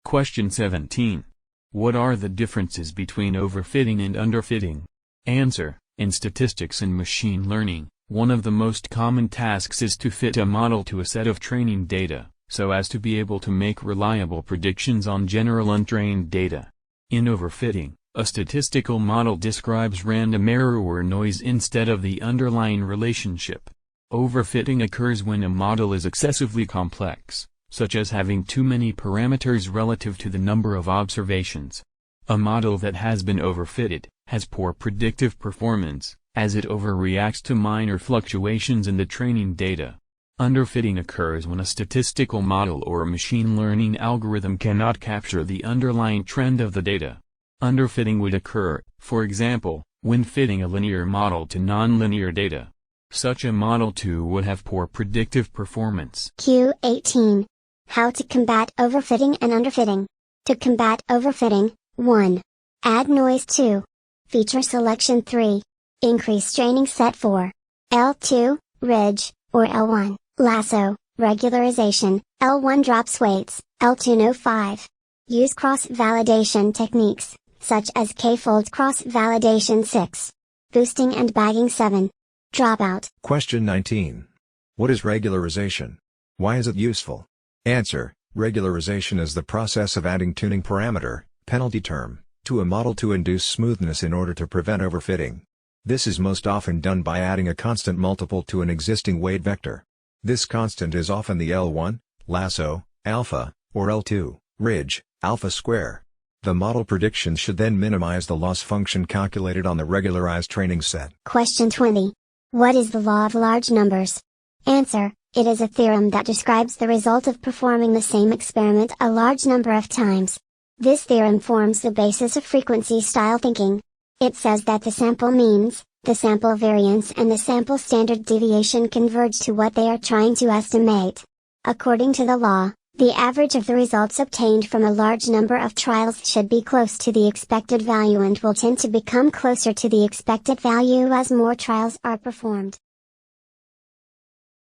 Question 17. What are the differences between overfitting and underfitting? Answer. In statistics and machine learning, one of the most common tasks is to fit a model to a set of training data, so as to be able to make reliable predictions on general untrained data. In overfitting, a statistical model describes random error or noise instead of the underlying relationship. Overfitting occurs when a model is excessively complex, such as having too many parameters relative to the number of observations. A model that has been overfitted has poor predictive performance, as it overreacts to minor fluctuations in the training data. Underfitting occurs when a statistical model or a machine learning algorithm cannot capture the underlying trend of the data. Underfitting would occur, for example, when fitting a linear model to nonlinear data. Such a model too would have poor predictive performance. Q18. How to combat overfitting and underfitting. To combat overfitting, 1. Add noise 2. Feature selection 3. Increase training set 4. L2, ridge, or L1, lasso, regularization, L1 drops weights, L2 no 5. Use cross-validation techniques, such as K-fold cross-validation 6. Boosting and bagging 7. Dropout. Question 19. What is regularization? Why is it useful? Answer. Regularization is the process of adding tuning parameter, penalty term, to a model to induce smoothness in order to prevent overfitting. This is most often done by adding a constant multiple to an existing weight vector. This constant is often the L1, lasso, alpha, or L2, ridge, alpha square. The model prediction should then minimize the loss function calculated on the regularized training set. Question 20. What is the law of large numbers? Answer. It is a theorem that describes the result of performing the same experiment a large number of times. This theorem forms the basis of frequency-style thinking. It says that the sample means, the sample variance and the sample standard deviation converge to what they are trying to estimate. According to the law, the average of the results obtained from a large number of trials should be close to the expected value and will tend to become closer to the expected value as more trials are performed.